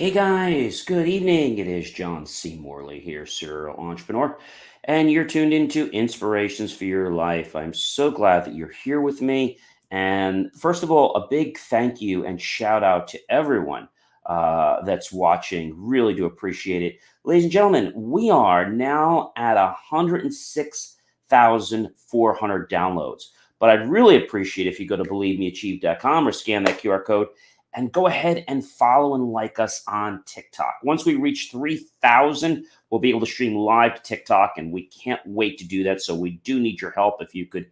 Hey guys, good evening. It is John C. Morley here, serial entrepreneur, and you're tuned into Inspirations for Your Life. I'm so glad that you're here with me. And first of all, a big thank you and shout out to everyone that's watching. Really do appreciate it. Ladies and gentlemen, we are now at 106,400 downloads. But I'd really appreciate if you go to believemeachieve.com or scan that QR code and go ahead and follow and like us on TikTok. Once we reach 3,000, we'll be able to stream live to TikTok, and we can't wait to do that. So we do need your help. If you could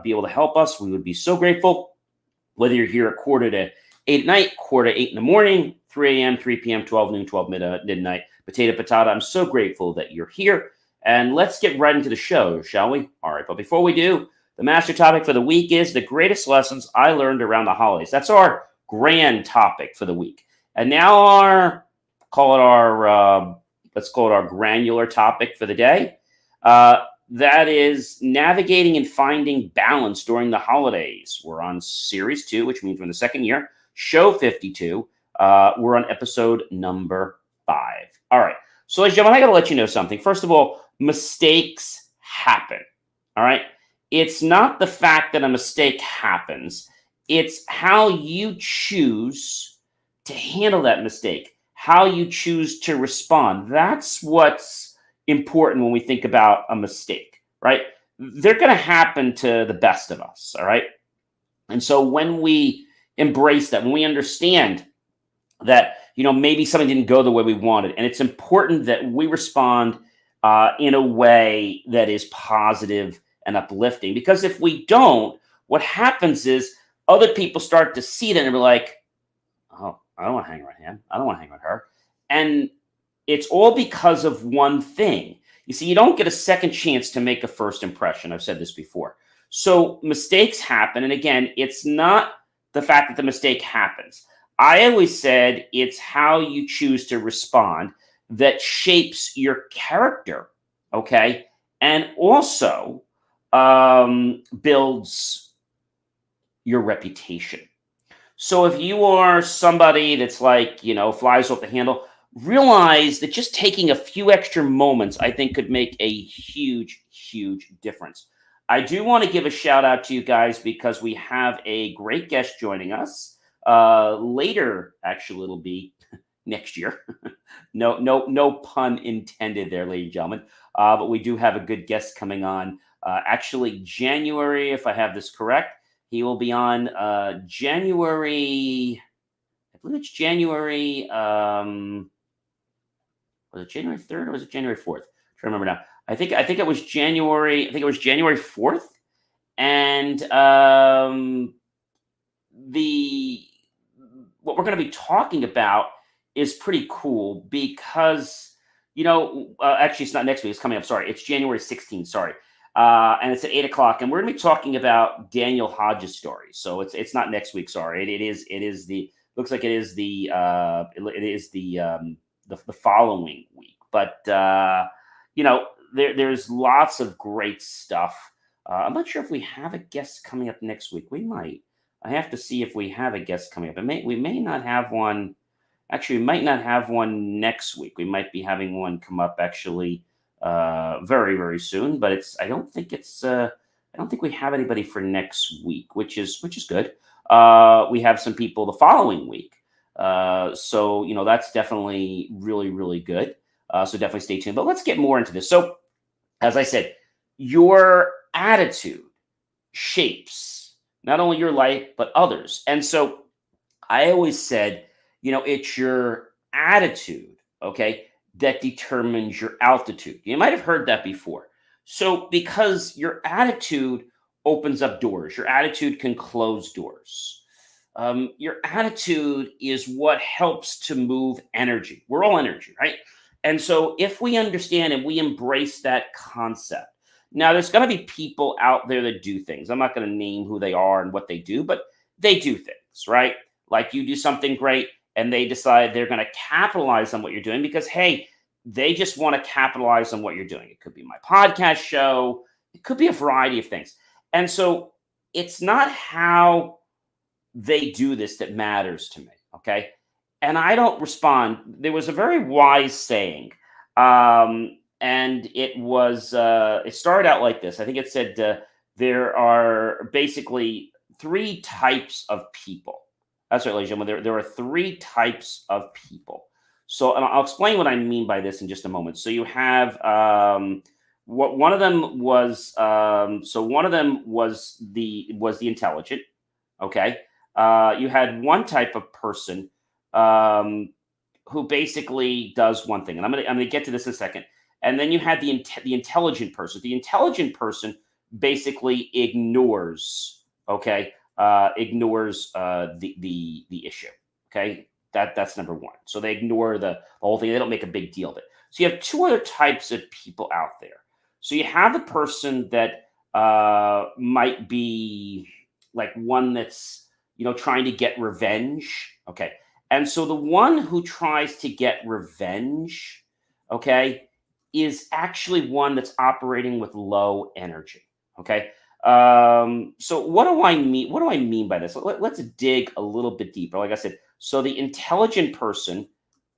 be able to help us, we would be so grateful. Whether you're here at quarter to 8 at night, quarter to 8 in the morning, 3 a.m., 3 p.m., 12 noon, 12 midnight, potato, patata, I'm so grateful that you're here. And let's get right into the show, shall we? All right, but before we do, the master topic for the week is the greatest lessons I learned around the holidays. That's our grand topic for the week. And now let's call it our granular topic for the day. That is navigating and finding balance during the holidays. We're on series 2, which means we're in the second year, show 52. We're on episode number 5. All right. So ladies and gentlemen, I got to let you know something. First of all, mistakes happen. All right. It's not the fact that a mistake happens. It's how you choose to handle that mistake, how you choose to respond. That's what's important when we think about a mistake, right? They're going to happen to the best of us, all right? And so when we embrace that, when we understand that, maybe something didn't go the way we wanted, and it's important that we respond in a way that is positive and uplifting. Because if we don't, what happens is other people start to see that and be like, oh, I don't want to hang around him. I don't want to hang around her. And it's all because of one thing. You see, you don't get a second chance to make a first impression. I've said this before. So mistakes happen. And again, it's not the fact that the mistake happens. I always said it's how you choose to respond that shapes your character, okay? And also builds your reputation. So if you are somebody that's like, flies off the handle, realize that just taking a few extra moments, I think, could make a huge, huge difference. I do want to give a shout out to you guys because we have a great guest joining us later. Actually, it'll be next year. No pun intended there, ladies and gentlemen. But we do have a good guest coming on. Actually, January, if I have this correct. He will be on January, I believe it's January, was it January 3rd or was it January 4th? I'm trying to remember now. I think it was January 4th. And what we're going to be talking about is pretty cool because, actually it's not next week, it's coming up, sorry. It's January 16th, sorry. And it's at 8 o'clock, and we're going to be talking about Daniel Hodges' story. So it's not next week. Sorry, it is the following week. But there's lots of great stuff. I'm not sure if we have a guest coming up next week. We might. I have to see if we have a guest coming up. We may not have one. Actually, we might not have one next week. We might be having one come up actually. Very, very soon, but I don't think we have anybody for next week, which is good. We have some people the following week. So that's definitely really, really good. So definitely stay tuned, but let's get more into this. So as I said, your attitude shapes not only your life, but others. And so I always said, it's your attitude, okay, that determines your altitude. You might have heard that before. So because your attitude opens up doors, your attitude can close doors. Your attitude is what helps to move energy. We're all energy, right? And so if we understand and we embrace that concept, now there's going to be people out there that do things. I'm not going to name who they are and what they do, but they do things, right? Like you do something great and they decide they're going to capitalize on what you're doing because, hey, they just want to capitalize on what you're doing. It could be my podcast show. It could be a variety of things. And so it's not how they do this that matters to me, okay? and I don't respond. There was a very wise saying, and it started out like this. I think it said there are basically three types of people. That's right, ladies and gentlemen. There are three types of people. So, and I'll explain what I mean by this in just a moment. So you have what one of them was. So one of them was the intelligent. Okay, you had one type of person um, who basically does one thing, and I'm gonna get to this in a second. And then you had the intelligent person. The intelligent person basically ignores, okay, ignores the issue. Okay, that's number one. So they ignore the whole thing. They don't make a big deal of it. So you have two other types of people out there. So you have the person that might be like one that's trying to get revenge. Okay, and so the one who tries to get revenge, okay, is actually one that's operating with low energy. Okay. So what do I mean? What do I mean by this? Let's dig a little bit deeper. Like I said, so the intelligent person,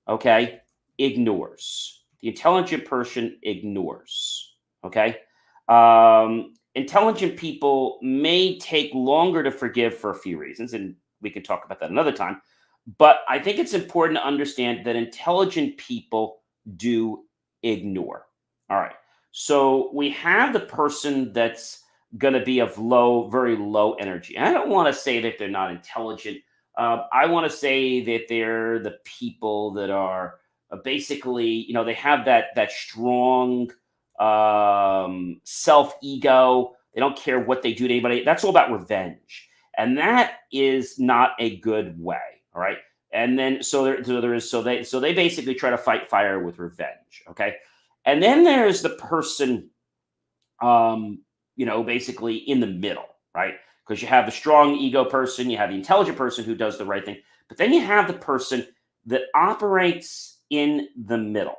okay, ignores. The intelligent person ignores. Okay. Intelligent people may take longer to forgive for a few reasons, and we can talk about that another time. But I think it's important to understand that intelligent people do ignore. All right. So we have the person that's going to be of very low energy. And I don't want to say that they're not intelligent. I want to say that they're the people that are basically, they have that strong self ego. They don't care what they do to anybody. That's all about revenge, and that is not a good way. All right. And then so they basically try to fight fire with revenge. Okay. And then there's the person, basically in the middle, right? Because you have the strong ego person, you have the intelligent person who does the right thing, but then you have the person that operates in the middle.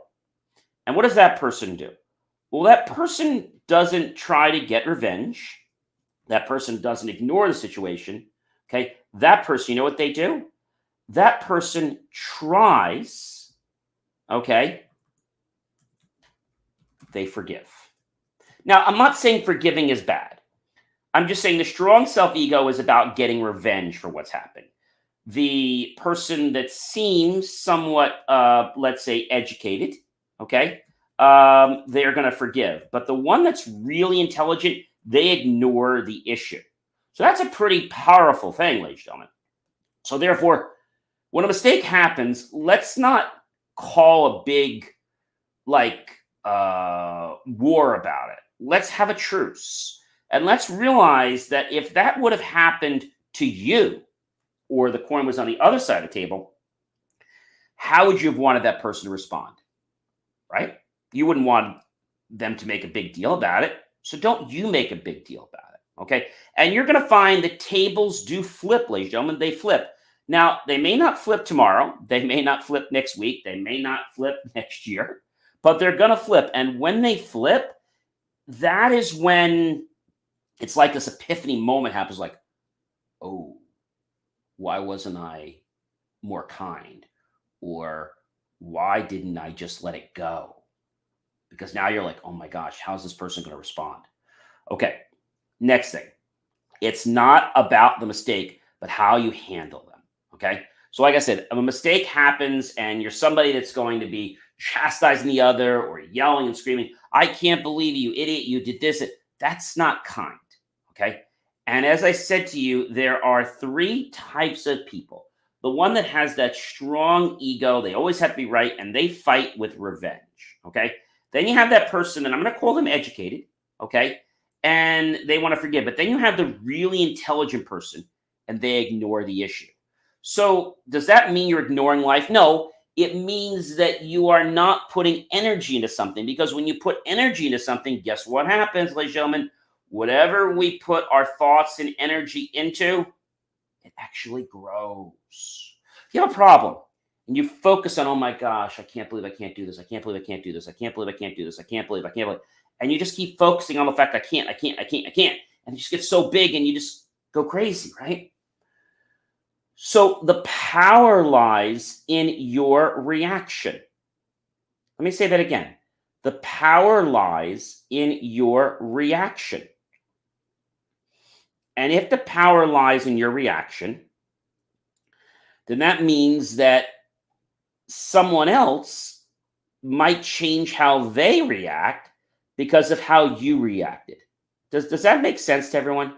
And what does that person do? Well, that person doesn't try to get revenge. That person doesn't ignore the situation. Okay. That person, you know what they do? That person tries, okay, they forgive. Now, I'm not saying forgiving is bad. I'm just saying the strong self ego is about getting revenge for what's happened. The person that seems somewhat, let's say, educated, okay, they're going to forgive. But the one that's really intelligent, they ignore the issue. So that's a pretty powerful thing, ladies and gentlemen. So therefore, when a mistake happens, let's not call a big war about it. Let's have a truce. And let's realize that if that would have happened to you, or the coin was on the other side of the table, how would you have wanted that person to respond? Right? You wouldn't want them to make a big deal about it. So don't you make a big deal about it. Okay. And you're going to find the tables do flip, ladies and gentlemen. They flip. Now, they may not flip tomorrow. They may not flip next week. They may not flip next year, but they're going to flip. And when they flip, that is when it's like this epiphany moment happens, like, oh, why wasn't I more kind? Or why didn't I just let it go? Because now you're like, oh my gosh, how's this person going to respond? Okay, next thing. It's not about the mistake, but how you handle them. Okay. So, like I said, if a mistake happens and you're somebody that's going to be chastising the other or yelling and screaming, I can't believe you, idiot, you did this. That's not kind. Okay. And as I said to you, there are three types of people. The one that has that strong ego, they always have to be right, and they fight with revenge. Okay. Then you have that person, and I'm going to call them educated. Okay. And they want to forgive. But then you have the really intelligent person, and they ignore the issue. So does that mean you're ignoring life? No, it means that you are not putting energy into something, because when you put energy into something, guess what happens, ladies and gentlemen? Whatever we put our thoughts and energy into, it actually grows. If you have a problem and you focus on, oh my gosh, I can't believe I can't do this. I can't believe I can't do this. I can't believe I can't do this. I can't believe I can't believe. And you just keep focusing on the fact I can't. And it just gets so big and you just go crazy, right? So the power lies in your reaction. Let me say that again. The power lies in your reaction. And if the power lies in your reaction, then that means that someone else might change how they react because of how you reacted. Does that make sense to everyone?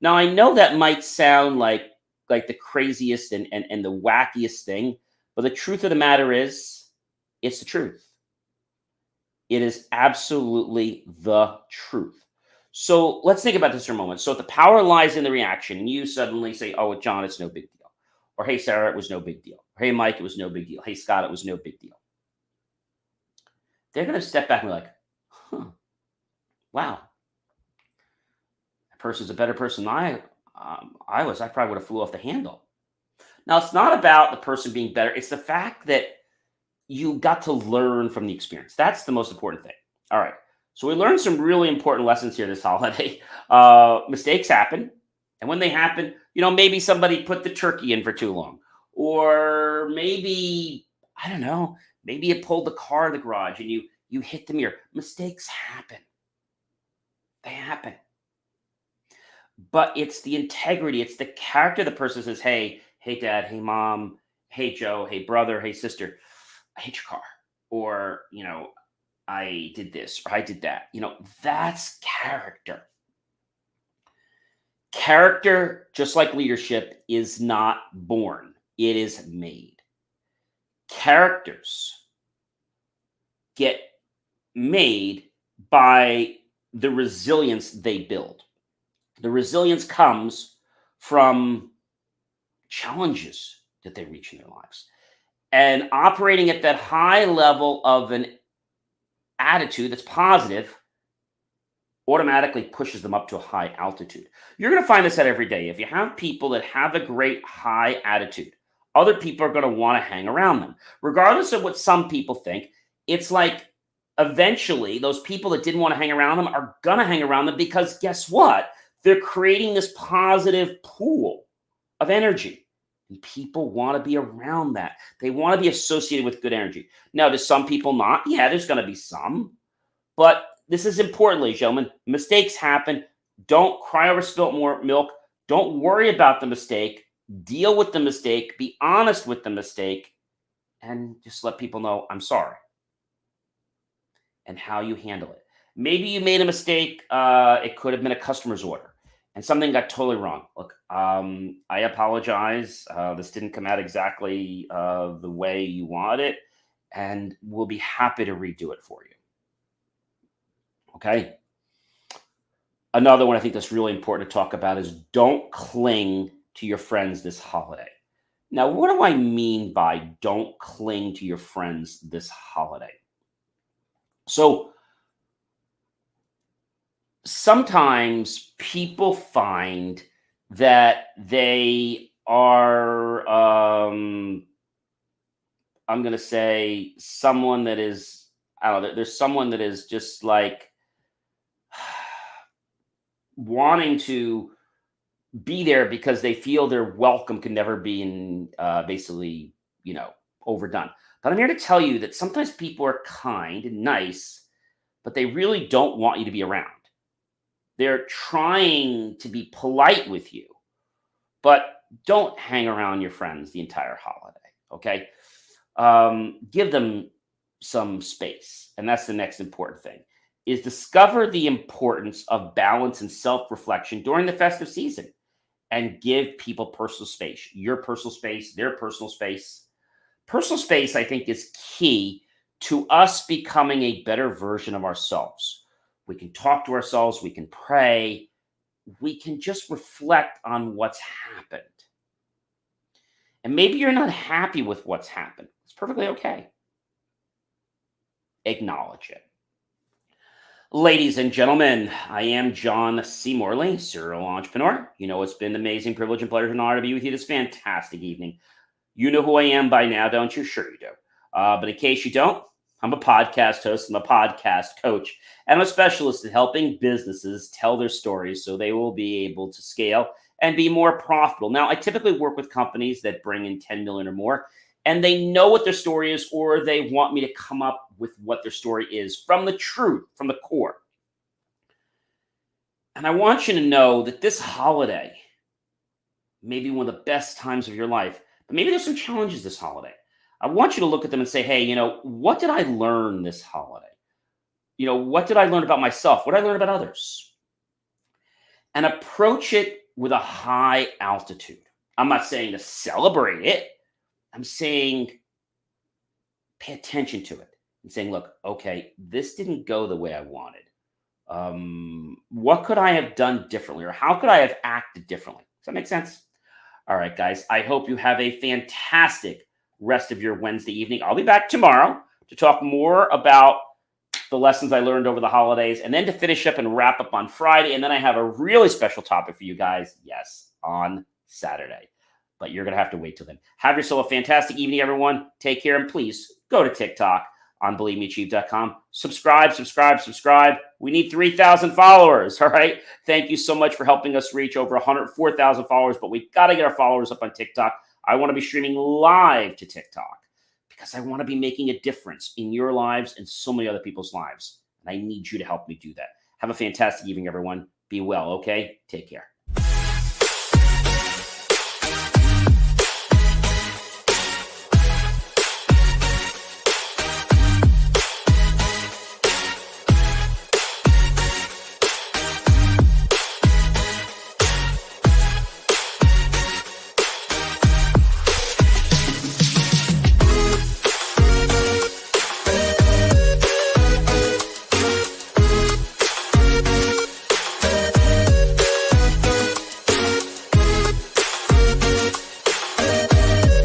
Now I know that might sound like the craziest and the wackiest thing, but the truth of the matter is it's the truth. It is absolutely the truth. So let's think about this for a moment. So if the power lies in the reaction, and you suddenly say, "Oh, John, it's no big deal," or "Hey, Sarah, it was no big deal," or "Hey, Mike, it was no big deal," "Hey, Scott, it was no big deal." They're going to step back and be like, "Huh, wow, that person's a better person than I was. I probably would have flew off the handle." Now, it's not about the person being better. It's the fact that you got to learn from the experience. That's the most important thing. All right. So we learned some really important lessons here this holiday. Mistakes happen. And when they happen, maybe somebody put the turkey in for too long. Or maybe, I don't know, maybe you pulled the car in the garage and you hit the mirror. Mistakes happen. They happen. But it's the integrity, it's the character of the person says, hey, dad, hey, mom, hey, Joe, hey, brother, hey, sister, I hate your car. Or, I did this or I did that. That's character. Character, just like leadership, is not born, it is made. Characters get made by the resilience they build. The resilience comes from challenges that they reach in their lives. And operating at that high level of an attitude that's positive automatically pushes them up to a high altitude. You're going to find this out every day. If you have people that have a great high attitude, other people are going to want to hang around them. Regardless of what some people think, it's like eventually those people that didn't want to hang around them are going to hang around them because guess what? They're creating this positive pool of energy. And people want to be around that. They want to be associated with good energy. Now, do some people not? Yeah, there's going to be some. But this is important, ladies and gentlemen. Mistakes happen. Don't cry over spilt more milk. Don't worry about the mistake. Deal with the mistake. Be honest with the mistake. And just let people know, I'm sorry. And how you handle it. Maybe you made a mistake. It could have been a customer's order. And something got totally wrong. Look, I apologize. This didn't come out exactly the way you wanted it. And we'll be happy to redo it for you. Okay. Another one I think that's really important to talk about is don't cling to your friends this holiday. Now, what do I mean by don't cling to your friends this holiday? So sometimes people find that they are, I'm going to say, someone that is, I don't know, there's someone that is just like wanting to be there because they feel their welcome can never be basically, overdone. But I'm here to tell you that sometimes people are kind and nice, but they really don't want you to be around. They're trying to be polite with you, but don't hang around your friends the entire holiday. Okay. Give them some space. And that's the next important thing is discover the importance of balance and self-reflection during the festive season and give people personal space, your personal space, their personal space. Personal space, I think, is key to us becoming a better version of ourselves. We can talk to ourselves, we can pray, we can just reflect on what's happened. And maybe you're not happy with what's happened. It's perfectly okay. Acknowledge it. Ladies and gentlemen, I am John C. Morley, serial entrepreneur. It's been an amazing privilege and pleasure and honor to be with you this fantastic evening. You know who I am by now, don't you? Sure you do. But in case you don't, I'm a podcast host. I'm a podcast coach. And I'm a specialist in helping businesses tell their stories so they will be able to scale and be more profitable. Now, I typically work with companies that bring in 10 million or more, and they know what their story is, or they want me to come up with what their story is from the truth, from the core. And I want you to know that this holiday may be one of the best times of your life, but maybe there's some challenges this holiday. I want you to look at them and say, hey, what did I learn this holiday? What did I learn about myself? What did I learn about others? And approach it with a high altitude. I'm not saying to celebrate it. I'm saying pay attention to it and saying, look, okay, this didn't go the way I wanted. What could I have done differently, or how could I have acted differently? Does that make sense? All right, guys, I hope you have a fantastic rest of your Wednesday evening. I'll be back tomorrow to talk more about the lessons I learned over the holidays, and then to finish up and wrap up on Friday. And then I have a really special topic for you guys, yes, on Saturday. But you're going to have to wait till then. Have yourself a fantastic evening, everyone. Take care, and please go to TikTok on BelieveMeAchieve.com. Subscribe. We need 3,000 followers, all right? Thank you so much for helping us reach over 104,000 followers, but we've got to get our followers up on TikTok. I want to be streaming live to TikTok because I want to be making a difference in your lives and so many other people's lives. And I need you to help me do that. Have a fantastic evening, everyone. Be well, okay? Take care.